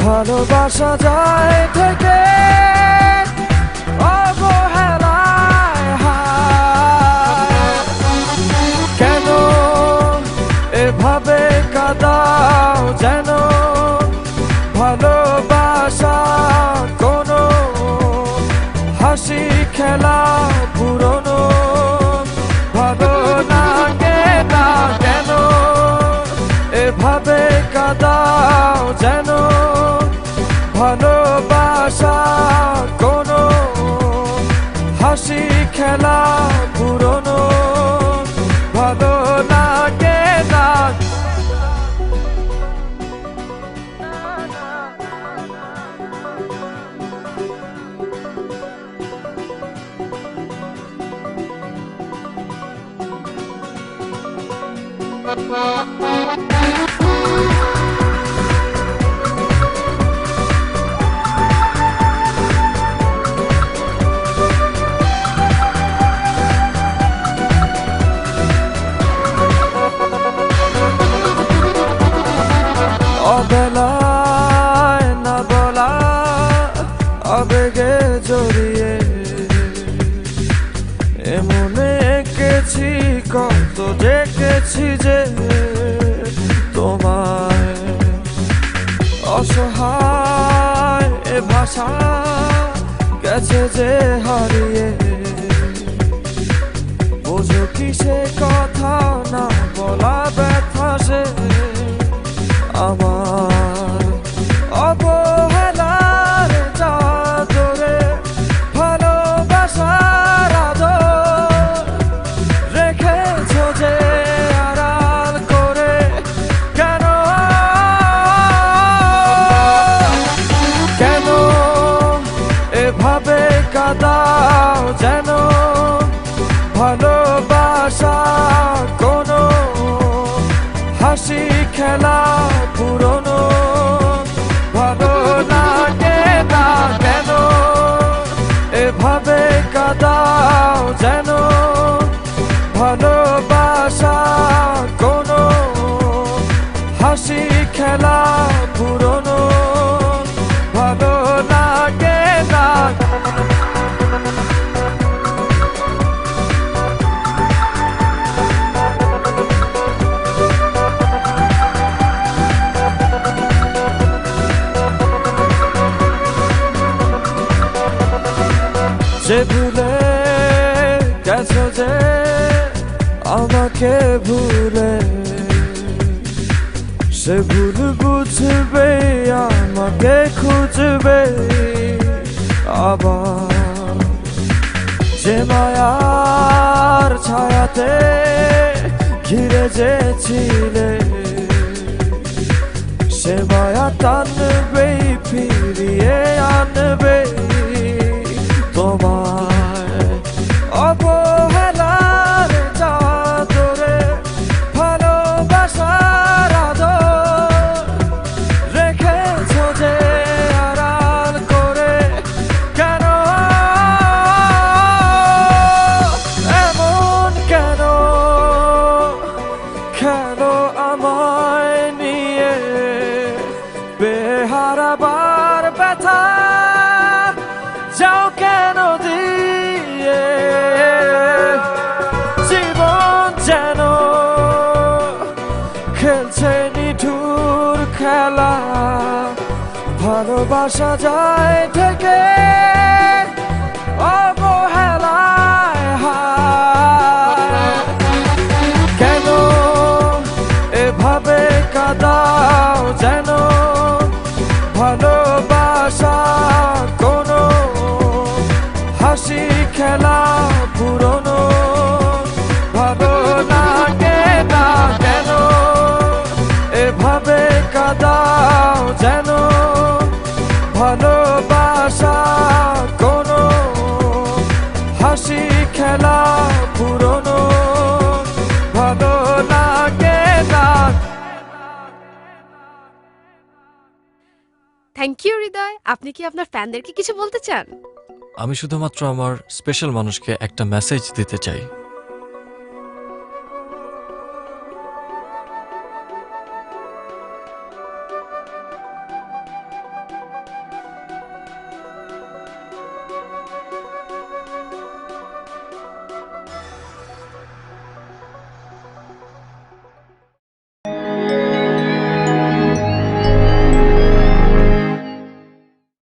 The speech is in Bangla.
ভালোবাসা যায় থেকে অবহেলায় হায়। কেন এভাবে কাঁদাও যেন ভালোবাসা কোনো হাসি খেলা পুরনো ভালো লাগে না। কেন এভাবে কাঁদাও যেন ভালোবাসা কোনো হাসি খেলা পুরনো ভালো লাগে না। অবেলায় না বলা আবেগে জড়িয়ে এমনে এঁকেছি কত দেখেছি যে তোমায় অসহায় এ ভাষা গেছে যে হারিয়ে বোঝো কি সে কথা না বলা ব্যথা সে আমার অবহেলার চাদরে ভালোবাসার আদর রেখেছো যে আড়াল করে। কেন কেন এভাবে কাঁদাও যেন ভালোবাসা কোনো হাসি খেলা পুরনো ভালো লাগে না। কেন এভাবে কাঁদাও যেন ভালোবাসা কোনো হাসি খেলা পুরনো ভালো লাগে না। যে ভুলে গেছো যে আমাকে ভুলে সে ভুল বুঝবে আমাকে খুঁজবে আবার। যে মায়ার ছায়াতে ঘিরে যে ছিলে সে মায়া টানবে ফিরিয়ে আনবে তোমায় অবহেলার চাদরে ভালোবাসার আদর রেখেছো যে আড়াল করে। কেন এমন কেন কেন আমায় নিয়ে বেহারাবার ব্যথা যাও কেন দিয়ে জীবন যেন খেলছে নিঠুর খেলা ভালোবাসা যায় থেকে অবহেলায় হায়। কেন এভাবে কাঁদাও যেন ভালোবাসা কোনো হাসি খেলা পুরনো ভালো লাগে না। কেন এভাবে কাঁদাও যেন ভালোবাসা কোনো হাসি খেলা পুরনো ভালো লাগে না। থ্যাংক ইউ হৃদয়। আপনি কি আপনার ফ্যানদেরকে কিছু বলতে চান? আমি শুধুমাত্র আমার স্পেশাল মানুষকে একটা মেসেজ দিতে চাই।